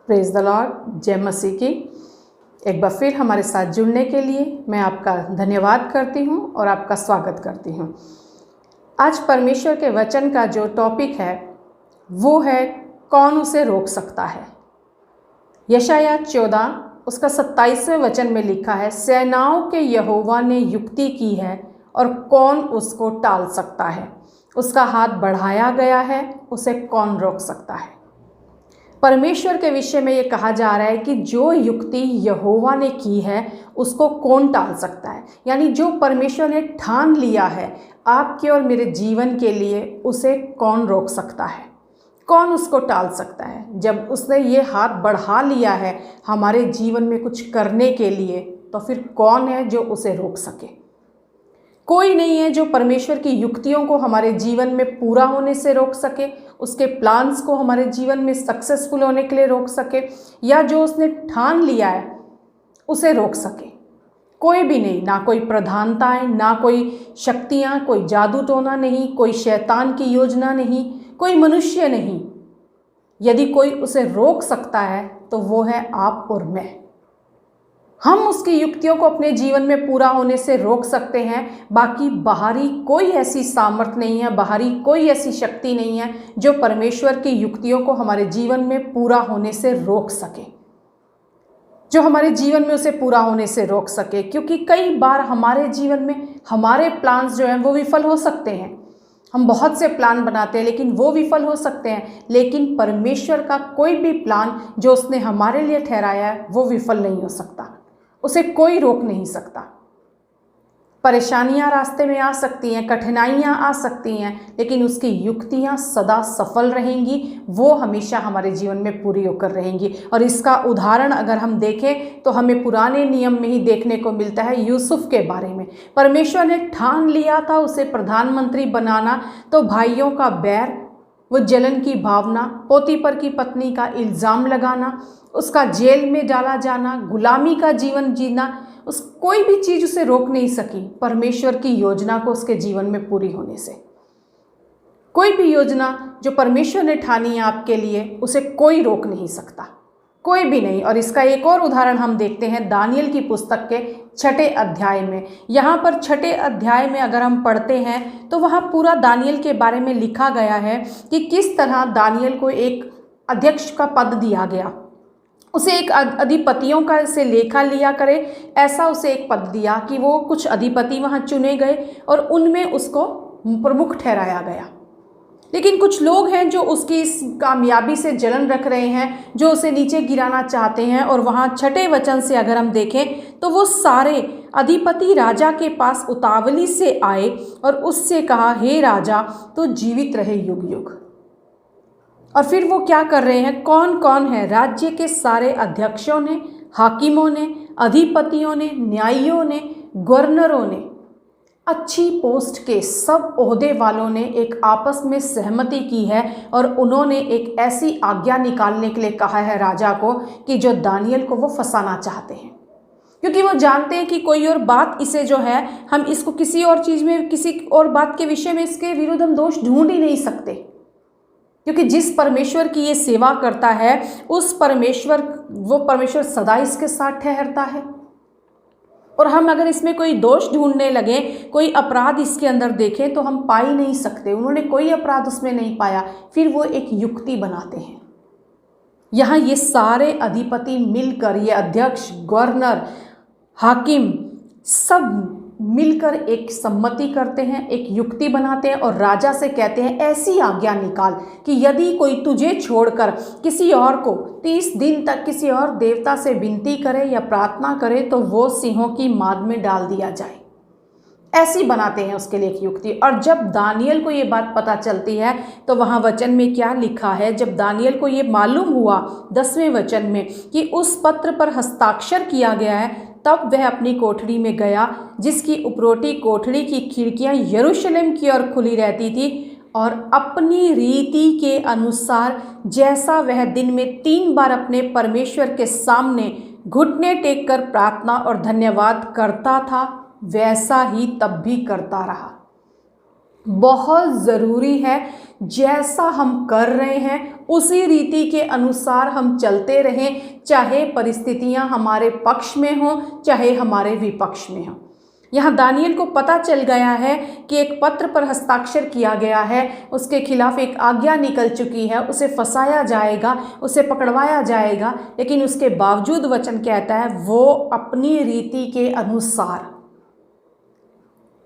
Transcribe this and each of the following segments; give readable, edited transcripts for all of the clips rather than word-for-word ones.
Praise the Lord, जय मसीह की। एक बार फिर हमारे साथ जुड़ने के लिए मैं आपका धन्यवाद करती हूँ और आपका स्वागत करती हूँ। आज परमेश्वर के वचन का जो टॉपिक है वो है कौन उसे रोक सकता है। यशाया 14 उसका 27वें वचन में लिखा है, सेनाओं के यहोवा ने युक्ति की है और कौन उसको टाल सकता है। उसका हाथ बढ़ाया गया है, उसे कौन रोक सकता है। परमेश्वर के विषय में ये कहा जा रहा है कि जो युक्ति यहोवा ने की है उसको कौन टाल सकता है। यानी जो परमेश्वर ने ठान लिया है आपके और मेरे जीवन के लिए, उसे कौन रोक सकता है, कौन उसको टाल सकता है। जब उसने ये हाथ बढ़ा लिया है हमारे जीवन में कुछ करने के लिए, तो फिर कौन है जो उसे रोक सके। कोई नहीं है जो परमेश्वर की युक्तियों को हमारे जीवन में पूरा होने से रोक सके, उसके प्लान्स को हमारे जीवन में सक्सेसफुल होने के लिए रोक सके, या जो उसने ठान लिया है उसे रोक सके। कोई भी नहीं, ना कोई प्रधानताएं, ना कोई शक्तियां, कोई जादू टोना नहीं, कोई शैतान की योजना नहीं, कोई मनुष्य नहीं। यदि कोई उसे रोक सकता है तो वो है आप और मैं। हम उसकी युक्तियों को अपने जीवन में पूरा होने से रोक सकते हैं। बाकी बाहरी कोई ऐसी सामर्थ नहीं है, बाहरी कोई ऐसी शक्ति नहीं है जो परमेश्वर की युक्तियों को हमारे जीवन में पूरा होने से रोक सके, जो हमारे जीवन में उसे पूरा होने से रोक सके। क्योंकि कई बार हमारे जीवन में हमारे प्लान्स जो हैं वो विफल हो सकते हैं। हम बहुत से प्लान बनाते हैं लेकिन वो विफल हो सकते हैं, लेकिन परमेश्वर का कोई भी प्लान जो उसने हमारे लिए ठहराया है वो विफल नहीं हो सकता, उसे कोई रोक नहीं सकता। परेशानियां रास्ते में आ सकती हैं, कठिनाइयां आ सकती हैं, लेकिन उसकी युक्तियां सदा सफल रहेंगी, वो हमेशा हमारे जीवन में पूरी होकर रहेंगी। और इसका उदाहरण अगर हम देखें तो हमें पुराने नियम में ही देखने को मिलता है। यूसुफ के बारे में परमेश्वर ने ठान लिया था उसे प्रधानमंत्री बनाना, तो भाइयों का बैर, वो जलन की भावना, पोतीपर की पत्नी का इल्ज़ाम लगाना, उसका जेल में डाला जाना, गुलामी का जीवन जीना, उस कोई भी चीज़ उसे रोक नहीं सकी परमेश्वर की योजना को उसके जीवन में पूरी होने से। कोई भी योजना जो परमेश्वर ने ठानी है आपके लिए, उसे कोई रोक नहीं सकता, कोई भी नहीं। और इसका एक और उदाहरण हम देखते हैं दानियल की पुस्तक के 6ठे अध्याय में। यहाँ पर 6ठे अध्याय में अगर हम पढ़ते हैं तो वहाँ पूरा दानियल के बारे में लिखा गया है कि किस तरह दानियल को एक अध्यक्ष का पद दिया गया, उसे एक अधिपतियों का से लेखा लिया करे, ऐसा उसे एक पद दिया कि वो कुछ अधिपति वहाँ चुने गए और उनमें उसको प्रमुख ठहराया गया। लेकिन कुछ लोग हैं जो उसकी इस कामयाबी से जलन रख रहे हैं, जो उसे नीचे गिराना चाहते हैं। और वहाँ 6ठे वचन से अगर हम देखें तो वो सारे अधिपति राजा के पास उतावली से आए और उससे कहा, हे राजा, तो जीवित रहे युग युग। और फिर वो क्या कर रहे हैं, कौन कौन है, राज्य के सारे अध्यक्षों ने, हाकिमों ने, अधिपतियों ने, न्यायियों ने, गवर्नरों ने, अच्छी पोस्ट के सब ओहदे वालों ने एक आपस में सहमति की है और उन्होंने एक ऐसी आज्ञा निकालने के लिए कहा है राजा को कि जो दानियल को वो फंसाना चाहते हैं। क्योंकि वो जानते हैं कि कोई और बात इसे जो है, हम इसको किसी और चीज़ में, किसी और बात के विषय में इसके विरुद्ध हम दोष ढूंढ ही नहीं सकते। क्योंकि जिस परमेश्वर की ये सेवा करता है उस परमेश्वर, वो परमेश्वर सदा इसके साथ ठहरता है। और हम अगर इसमें कोई दोष ढूंढने लगे, कोई अपराध इसके अंदर देखें तो हम पा ही नहीं सकते। उन्होंने कोई अपराध उसमें नहीं पाया, फिर वो एक युक्ति बनाते हैं। यहाँ ये सारे अधिपति मिलकर, ये अध्यक्ष, गवर्नर, हाकिम, सब मिलकर एक सम्मति करते हैं, एक युक्ति बनाते हैं और राजा से कहते हैं, ऐसी आज्ञा निकाल कि यदि कोई तुझे छोड़कर किसी और को 30 दिन तक किसी और देवता से विनती करे या प्रार्थना करे तो वो सिंहों की माद में डाल दिया जाए। ऐसी बनाते हैं उसके लिए एक युक्ति। और जब दानियल को ये बात पता चलती है तो वहाँ वचन में क्या लिखा है, जब दानियल को ये मालूम हुआ 10वें वचन में कि उस पत्र पर हस्ताक्षर किया गया है, तब वह अपनी कोठरी में गया जिसकी उपरोटी कोठरी की खिड़कियां यरूशलेम की ओर खुली रहती थी, और अपनी रीति के अनुसार जैसा वह दिन में 3 बार अपने परमेश्वर के सामने घुटने टेक कर प्रार्थना और धन्यवाद करता था, वैसा ही तब भी करता रहा। बहुत ज़रूरी है जैसा हम कर रहे हैं उसी रीति के अनुसार हम चलते रहें, चाहे परिस्थितियां हमारे पक्ष में हों चाहे हमारे विपक्ष में हों। यहाँ दानियल को पता चल गया है कि एक पत्र पर हस्ताक्षर किया गया है, उसके खिलाफ एक आज्ञा निकल चुकी है, उसे फंसाया जाएगा, उसे पकड़वाया जाएगा, लेकिन उसके बावजूद वचन कहता है वो अपनी रीति के अनुसार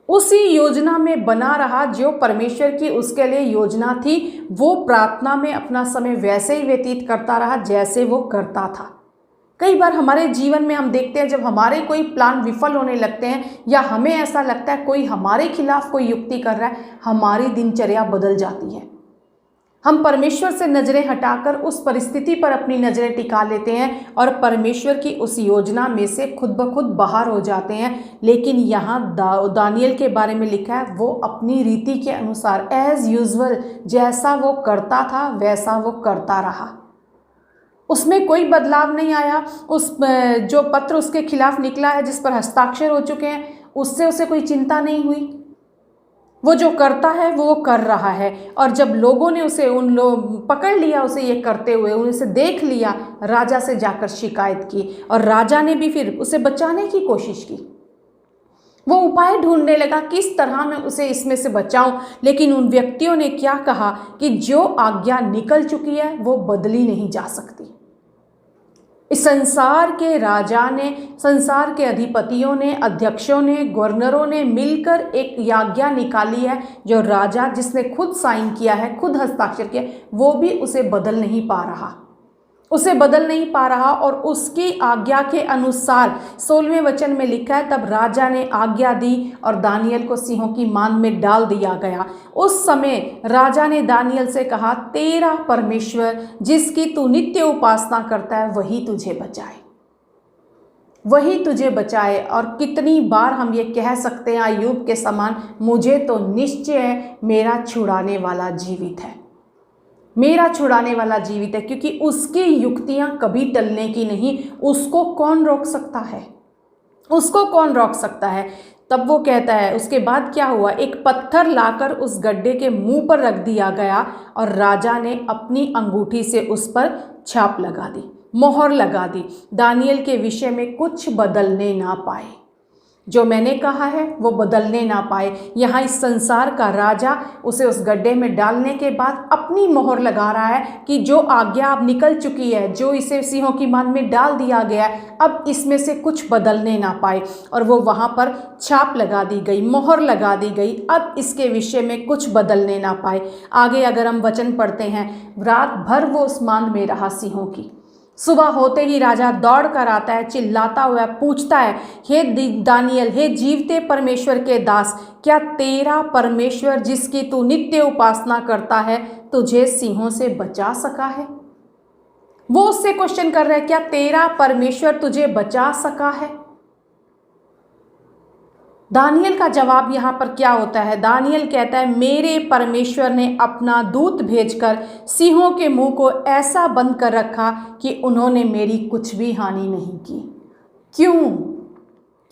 उसी योजना में बना रहा जो परमेश्वर की उसके लिए योजना थी। वो प्रार्थना में अपना समय वैसे ही व्यतीत करता रहा जैसे वो करता था। कई बार हमारे जीवन में हम देखते हैं जब हमारे कोई प्लान विफल होने लगते हैं या हमें ऐसा लगता है कोई हमारे खिलाफ कोई युक्ति कर रहा है, हमारी दिनचर्या बदल जाती है। हम परमेश्वर से नज़रें हटाकर उस परिस्थिति पर अपनी नज़रें टिका लेते हैं और परमेश्वर की उस योजना में से खुद ब खुद बाहर हो जाते हैं। लेकिन यहाँ दानियल के बारे में लिखा है वो अपनी रीति के अनुसार एज यूजुअल जैसा वो करता था वैसा वो करता रहा, उसमें कोई बदलाव नहीं आया। उस जो पत्र उसके खिलाफ निकला है जिस पर हस्ताक्षर हो चुके हैं उससे उसे कोई चिंता नहीं हुई। वो जो करता है वो कर रहा है। और जब लोगों ने उसे पकड़ लिया उसे ये करते हुए, उसे देख लिया, राजा से जाकर शिकायत की और राजा ने भी फिर उसे बचाने की कोशिश की। वो उपाय ढूंढने लगा किस तरह मैं उसे इसमें से बचाऊं, लेकिन उन व्यक्तियों ने क्या कहा कि जो आज्ञा निकल चुकी है वो बदली नहीं जा सकती। इस संसार के राजा ने, संसार के अधिपतियों ने, अध्यक्षों ने, गवर्नरों ने मिलकर एक आज्ञा निकाली है जो राजा जिसने खुद साइन किया है, खुद हस्ताक्षर किया, वो भी उसे बदल नहीं पा रहा, उसे बदल नहीं पा रहा। और उसकी आज्ञा के अनुसार 16वें वचन में लिखा है तब राजा ने आज्ञा दी और दानियल को सिंहों की मान में डाल दिया गया। उस समय राजा ने दानियल से कहा तेरा परमेश्वर जिसकी तू नित्य उपासना करता है वही तुझे बचाए, वही तुझे बचाए। और कितनी बार हम ये कह सकते हैं अय्यूब के समान, मुझे तो निश्चय है मेरा छुड़ाने वाला जीवित है, मेरा छुड़ाने वाला जीवित है, क्योंकि उसकी युक्तियां कभी टलने की नहीं। उसको कौन रोक सकता है, उसको कौन रोक सकता है। तब वो कहता है, उसके बाद क्या हुआ, एक पत्थर लाकर उस गड्ढे के मुंह पर रख दिया गया और राजा ने अपनी अंगूठी से उस पर छाप लगा दी, मोहर लगा दी। दानियल के विषय में कुछ बदलने ना पाए, जो मैंने कहा है वो बदलने ना पाए। यहाँ इस संसार का राजा उसे उस गड्ढे में डालने के बाद अपनी मोहर लगा रहा है कि जो आज्ञा अब निकल चुकी है, जो इसे सिंहों की मान में डाल दिया गया है, अब इसमें से कुछ बदलने ना पाए। और वो वहाँ पर छाप लगा दी गई, मोहर लगा दी गई, अब इसके विषय में कुछ बदलने ना पाए। आगे अगर हम वचन पढ़ते हैं, रात भर वो उस मान में रहा सिंहों की। सुबह होते ही राजा दौड़ कर आता है, चिल्लाता हुआ पूछता है, हे दानियल, हे जीवते परमेश्वर के दास, क्या तेरा परमेश्वर जिसकी तू नित्य उपासना करता है तुझे सिंहों से बचा सका है? वो उससे क्वेश्चन कर रहा है, क्या तेरा परमेश्वर तुझे बचा सका है? दानियल का जवाब यहाँ पर क्या होता है? दानियल कहता है, मेरे परमेश्वर ने अपना दूत भेजकर सिंहों के मुंह को ऐसा बंद कर रखा कि उन्होंने मेरी कुछ भी हानि नहीं की। क्यों?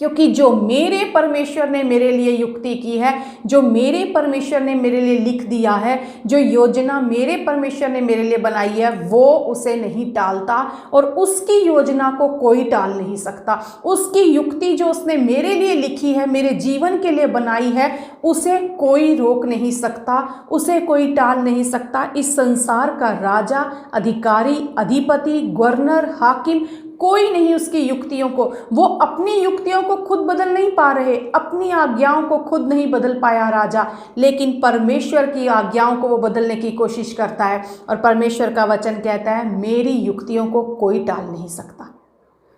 क्योंकि जो मेरे परमेश्वर ने मेरे लिए युक्ति की है, जो मेरे परमेश्वर ने मेरे लिए लिख दिया है, जो योजना मेरे परमेश्वर ने मेरे लिए बनाई है, वो उसे नहीं टालता और उसकी योजना को कोई टाल नहीं सकता। उसकी युक्ति जो उसने मेरे लिए लिखी है, मेरे जीवन के लिए बनाई है, उसे कोई रोक नहीं सकता, उसे कोई टाल नहीं सकता। इस संसार का राजा, अधिकारी, अधिपति, गवर्नर, हाकिम, कोई नहीं उसकी युक्तियों को, वो अपनी युक्तियों को खुद बदल नहीं पा रहे, अपनी आज्ञाओं को खुद नहीं बदल पाया राजा, लेकिन परमेश्वर की आज्ञाओं को वो बदलने की कोशिश करता है। और परमेश्वर का वचन कहता है, मेरी युक्तियों को कोई टाल नहीं सकता,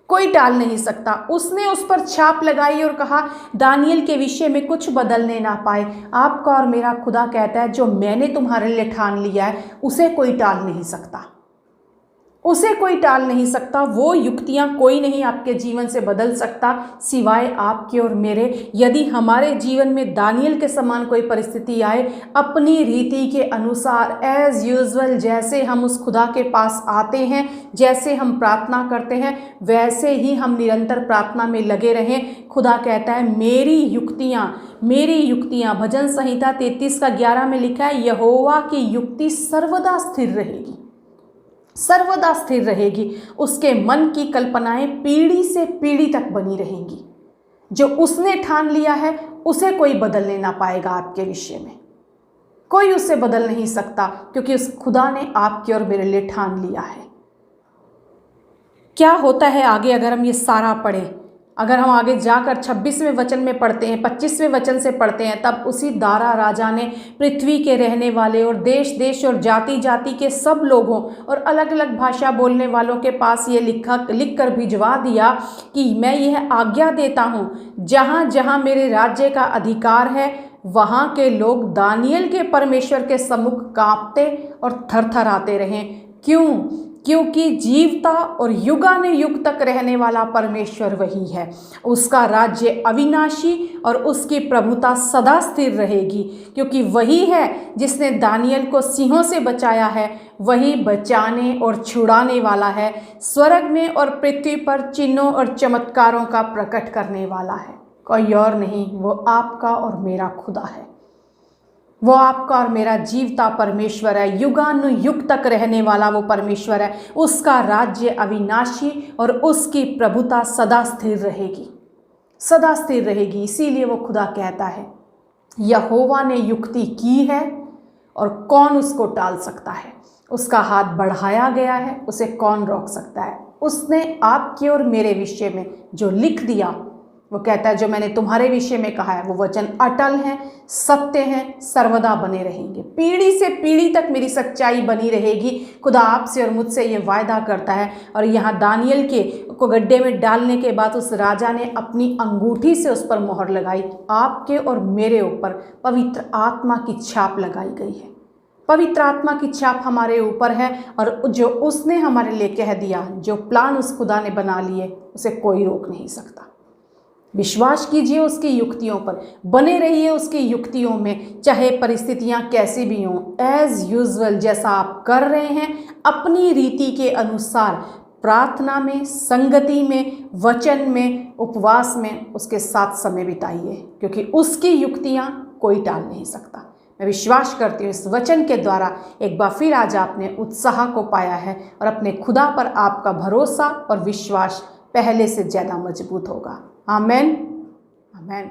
कोई टाल नहीं सकता। उसने उस पर छाप लगाई और कहा, दानियल के विषय में कुछ बदलने ना पाए। आपका और मेरा खुदा कहता है, जो मैंने तुम्हारे लिए ठान लिया है उसे कोई टाल नहीं सकता, उसे कोई टाल नहीं सकता, वो युक्तियां कोई नहीं आपके जीवन से बदल सकता सिवाय आपके और मेरे। यदि हमारे जीवन में दानियल के समान कोई परिस्थिति आए, अपनी रीति के अनुसार एज यूजुअल जैसे हम उस खुदा के पास आते हैं, जैसे हम प्रार्थना करते हैं, वैसे ही हम निरंतर प्रार्थना में लगे रहें। खुदा कहता है मेरी युक्तियाँ भजन संहिता 33:11 में लिखा है, यहोवा की युक्ति सर्वदा स्थिर रहेगी, सर्वदा स्थिर रहेगी। उसके मन की कल्पनाएं पीढ़ी से पीढ़ी तक बनी रहेंगी। जो उसने ठान लिया है उसे कोई बदलने ना पाएगा। आपके विषय में कोई उसे बदल नहीं सकता, क्योंकि उस खुदा ने आपके और मेरे लिए ठान लिया है। क्या होता है आगे अगर हम ये सारा पढ़ें? अगर हम आगे जाकर 26वें वचन में पढ़ते हैं, 25वें वचन से पढ़ते हैं, तब उसी दारा राजा ने पृथ्वी के रहने वाले और देश देश और जाति जाति के सब लोगों और अलग अलग भाषा बोलने वालों के पास ये लिख कर भिजवा दिया कि मैं यह आज्ञा देता हूँ, जहाँ जहाँ मेरे राज्य का अधिकार है वहाँ के लोग दानियल के परमेश्वर के सम्मुख कांपते और थरथराते रहें। क्यों? क्योंकि जीवता और युगानुयुग तक रहने वाला परमेश्वर वही है। उसका राज्य अविनाशी और उसकी प्रभुता सदा स्थिर रहेगी, क्योंकि वही है जिसने दानियल को सिंहों से बचाया है, वही बचाने और छुड़ाने वाला है। स्वर्ग में और पृथ्वी पर चिन्हों और चमत्कारों का प्रकट करने वाला है। कोई और नहीं, वो आपका और मेरा खुदा है। वो आपका और मेरा जीवता परमेश्वर है, युगानुयुग तक रहने वाला वो परमेश्वर है। उसका राज्य अविनाशी और उसकी प्रभुता सदा स्थिर रहेगी, सदा स्थिर रहेगी। इसीलिए वो खुदा कहता है यहोवा ने युक्ति की है और कौन उसको टाल सकता है। उसका हाथ बढ़ाया गया है, उसे कौन रोक सकता है। उसने आपके और मेरे विषय में जो लिख दिया, वो कहता है जो मैंने तुम्हारे विषय में कहा है वो वचन अटल हैं, सत्य हैं, सर्वदा बने रहेंगे। पीढ़ी से पीढ़ी तक मेरी सच्चाई बनी रहेगी। खुदा आपसे और मुझसे ये वायदा करता है। और यहाँ दानियल को गड्ढे में डालने के बाद उस राजा ने अपनी अंगूठी से उस पर मोहर लगाई। आपके और मेरे ऊपर पवित्र आत्मा की छाप लगाई गई है। पवित्र आत्मा की छाप हमारे ऊपर है, और जो उसने हमारे लिए कह दिया, जो प्लान उस खुदा ने बना लिए, उसे कोई रोक नहीं सकता। विश्वास कीजिए उसकी युक्तियों पर, बने रहिए उसकी युक्तियों में, चाहे परिस्थितियां कैसी भी हों। एज यूजुअल जैसा आप कर रहे हैं, अपनी रीति के अनुसार प्रार्थना में, संगति में, वचन में, उपवास में उसके साथ समय बिताइए, क्योंकि उसकी युक्तियां कोई टाल नहीं सकता। मैं विश्वास करती हूँ इस वचन के द्वारा एक बार फिर आज आपने उत्साह को पाया है, और अपने खुदा पर आपका भरोसा और विश्वास पहले से ज़्यादा मजबूत होगा। आमेन, आमेन।